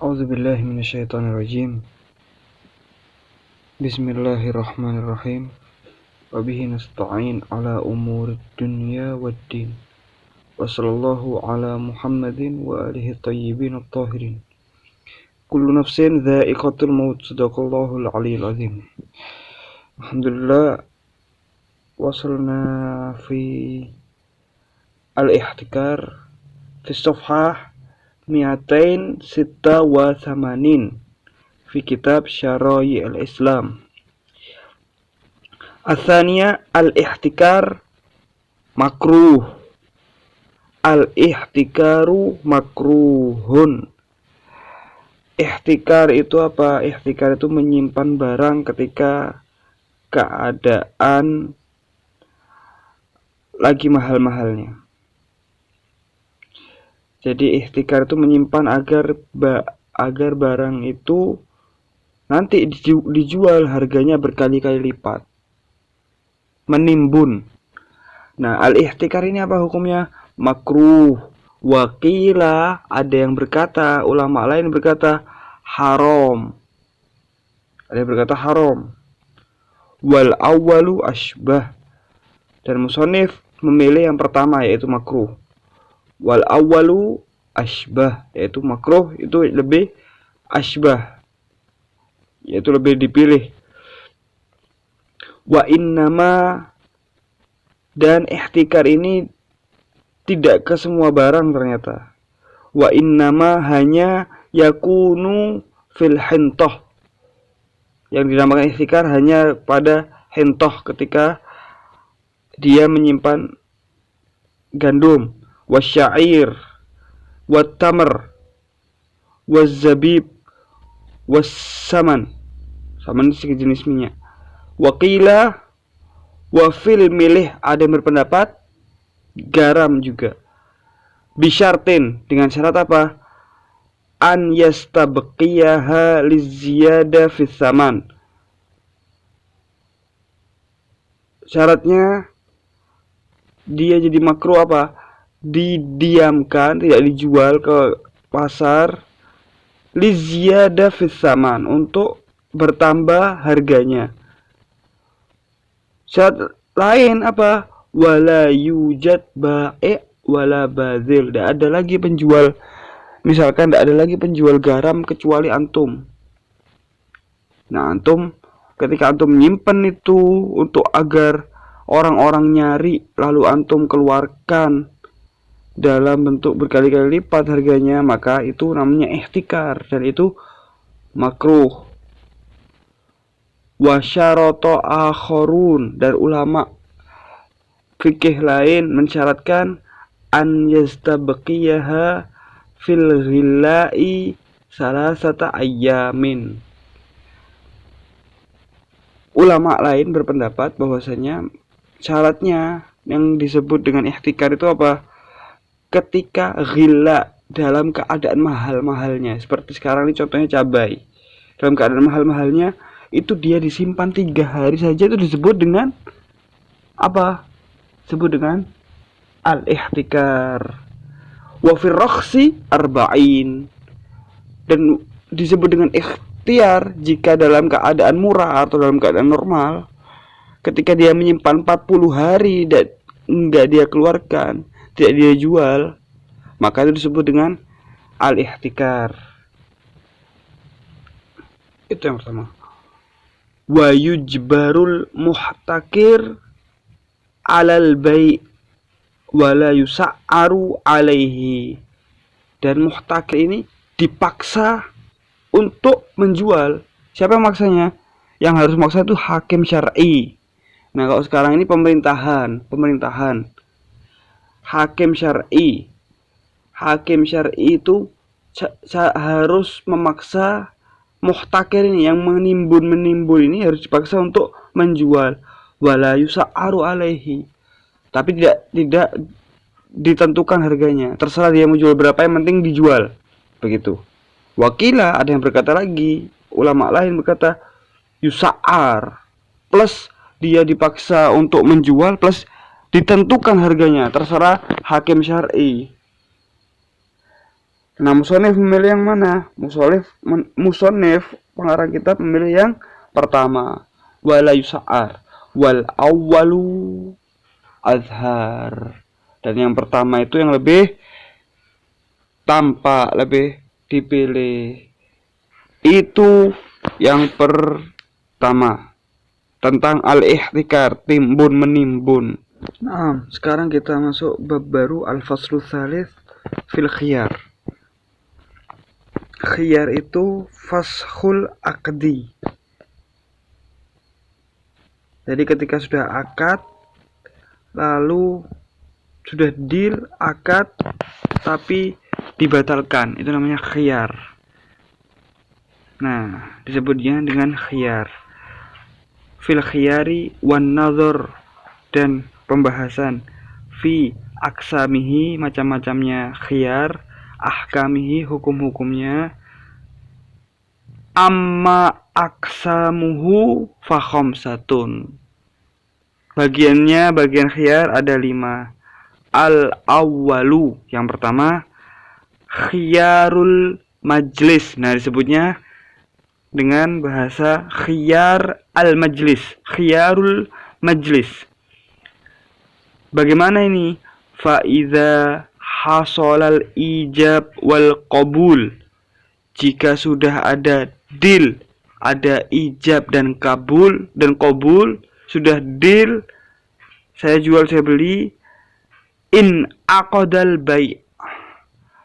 A'udzubillahi minasyaitonirrajim. Bismillahirrahmanirrahim. Wa bihi nasta'in ala umurid dunya waddin. Wa sallallahu ala Muhammadin wa alihi thayyibin at-tahirin. Kullu nafsin dha'iqatul maut. Sadaqallahul aliyyil azim. Alhamdulillah, wasalna fi al-ihtikar fi safhah 286 fi kitab Syara'i al-Islam. Atsaniya al-ihtikar makruh. Al-ihtikaru makruhun. Ihtikar itu apa? Ihtikar itu menyimpan barang ketika keadaan lagi mahal-mahalnya. Jadi ihtikar itu menyimpan agar barang itu nanti dijual harganya berkali-kali lipat. Menimbun. Nah, al-ihtikar ini apa hukumnya? Makruh. Wakila, ada yang berkata, ulama lain berkata haram. Ada yang berkata haram. Wal awwalu asbah. Dan musonif memilih yang pertama, yaitu makruh. Wal awwalu asbah, yaitu makruh itu lebih asbah, yaitu lebih dipilih. Wa innama, dan ihtikar ini tidak ke semua barang ternyata. Wa innama, hanya yakunu fil hintoh. Yang dinamakan ihtikar hanya pada hintoh, ketika dia menyimpan gandum, wasyair, wattamr, wazzabib, wassaman. Saman itu sejenis minyak. Waqila wa fil milih, ada yang berpendapat garam juga. Bisyartin, dengan syarat apa? An yastabqiyaha liziyada fis saman. Syaratnya dia jadi makruh apa? Didiamkan, tidak dijual ke pasar, liziyada fis saman, untuk bertambah harganya. Syarat lain apa? Wala yujad ba'i' wala bazil. Tidak ada lagi penjual, misalkan tidak ada lagi penjual garam kecuali antum. Nah, antum ketika antum menyimpan itu untuk agar orang-orang nyari, lalu antum keluarkan dalam bentuk berkali-kali lipat harganya, maka itu namanya ihtikar, dan itu makruh. Wa syarata akharun, dan ulama fikih lain mensyaratkan an yastabqiyaha fil ghillai salasata ayyamin. Ulama lain berpendapat bahwasanya syaratnya yang disebut dengan ihtikar itu apa? Ketika ghilla, dalam keadaan mahal-mahalnya. Seperti sekarang ini contohnya cabai. Dalam keadaan mahal-mahalnya, itu dia disimpan 3 hari saja, itu disebut dengan apa? Disebut dengan al-ihtikar. Wa fir rakhsi arba'in. Dan disebut dengan ikhtiar jika dalam keadaan murah atau dalam keadaan normal. Ketika dia menyimpan 40 hari dan enggak dia keluarkan, tidak dia jual, maka itu disebut dengan al-ihtikar. Itu yang pertama. Wa yujbarul muhtakir alal bai' wa la yusa'aru alaihi. Dan muhtakir ini dipaksa untuk menjual. Siapa yang maksanya? Yang harus maksa itu hakim syar'i. Nah, kalau sekarang ini pemerintahan. Hakim syar'i itu harus memaksa muhtakir ini, yang menimbun ini harus dipaksa untuk menjual. Wala yusa'aru alaihi. Tapi tidak ditentukan harganya. Terserah dia mau jual berapa, yang penting dijual. Begitu. Wakila, ada yang berkata lagi, ulama lain berkata yusa'ar, plus dia dipaksa untuk menjual, plus ditentukan harganya, terserah hakim syar'i. Nah, musonif memilih yang mana? Musonif pengarang kitab memilih yang pertama, wala yusa'ar wal awwalu azhar. Dan yang pertama itu yang lebih tampak, lebih dipilih. Itu yang pertama tentang al-ihtikar, timbun menimbun. Nah, sekarang kita masuk bab baru, al-faslu tsalits fil khiyar. Khiyar itu fashul akdi. Jadi ketika sudah akad, lalu sudah deal akad tapi dibatalkan, itu namanya khiyar. Nah, disebutnya dengan khiyar. Fil khiyari wan nazar, dan pembahasan fi aksamihi, macam-macamnya khiyar, ahkamihi, hukum-hukumnya, amma aksamuhu fakhamsatun. Bagian khiyar ada 5. Al-awwalu, yang pertama, khiyarul majlis. Nah, disebutnya dengan bahasa khiyar al-majlis, khiyarul majlis. Bagaimana ini? Fa'idha hasolal ijab wal qabul. Jika sudah ada deal, ada ijab dan kabul dan qabul, sudah deal, saya jual saya beli, in aqdal bai',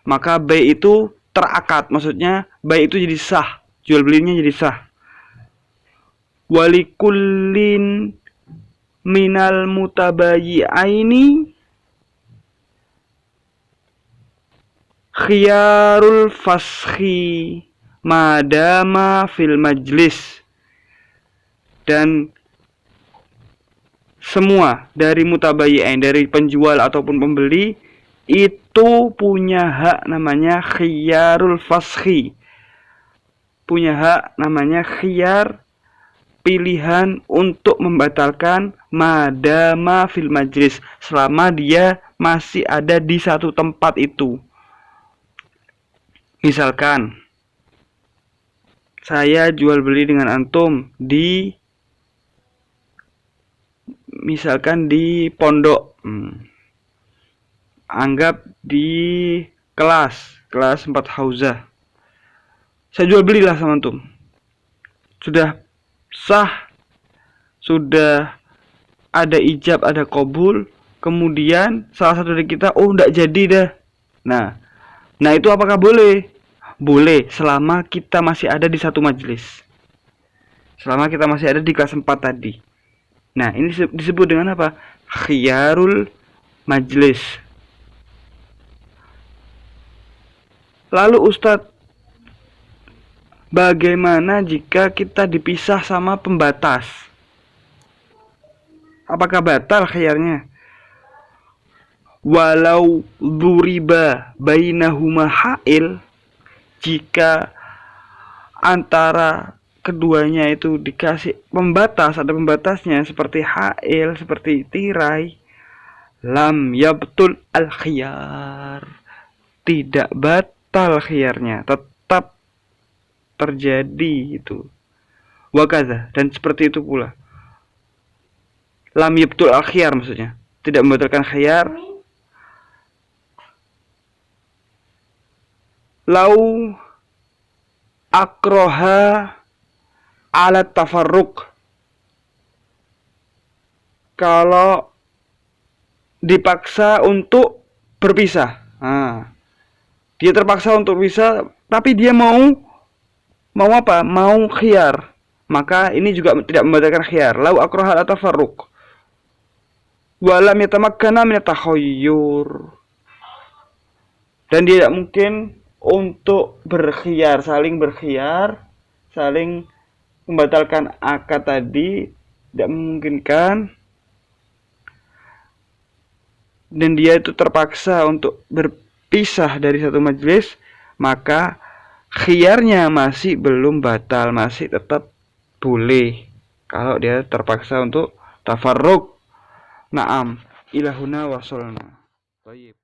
maka bai' itu terakad, maksudnya bai' itu jadi sah, jual belinya jadi sah. Walikullin minal mutabayyi'aini khiyarul faskhi madama fil majlis. Dan semua dari mutabayyi'ain, dari penjual ataupun pembeli, itu punya hak namanya khiyarul faskhi, punya hak namanya khiyar, pilihan untuk membatalkan madama fil majlis, selama dia masih ada di satu tempat itu. Misalkan saya jual beli dengan antum di, misalkan di pondok, anggap di kelas 4 hauzah, saya jual belilah sama antum, sudah sah, sudah ada ijab, ada qabul, kemudian salah satu dari kita, oh enggak jadi dah. Nah itu apakah boleh? Boleh, selama kita masih ada di satu majelis, selama kita masih ada di kelas 4 tadi. Nah ini disebut dengan apa? Khiyarul majlis. Lalu Ustadz, bagaimana jika kita dipisah sama pembatas? Apakah batal khiyarnya? Walau duriba bainahuma ha'il, jika antara keduanya itu dikasih pembatas, ada pembatasnya seperti ha'il, seperti tirai, lam yabtul al-khiyar, tidak batal khiyarnya, tetap terjadi itu. Wakadha, dan seperti itu pula. Lam yabtul al-khiyar, maksudnya tidak membatalkan khiyar. Lau akroha alat tafarruk, kalau dipaksa untuk berpisah, dia terpaksa untuk pisah, tapi dia mau apa? Mau khiyar, maka ini juga tidak membatalkan khiyar. Lau akroha alat tafarruk walam yatamakkana min takhayyur, dan dia tidak mungkin untuk berkhiyar, saling berkhiyar, saling membatalkan akad tadi, tidak memungkinkan, dan dia itu terpaksa untuk berpisah dari satu majelis, maka khiyarnya masih belum batal, masih tetap boleh kalau dia terpaksa untuk tafarruk. Naam, ilahuna wasolna. Baik.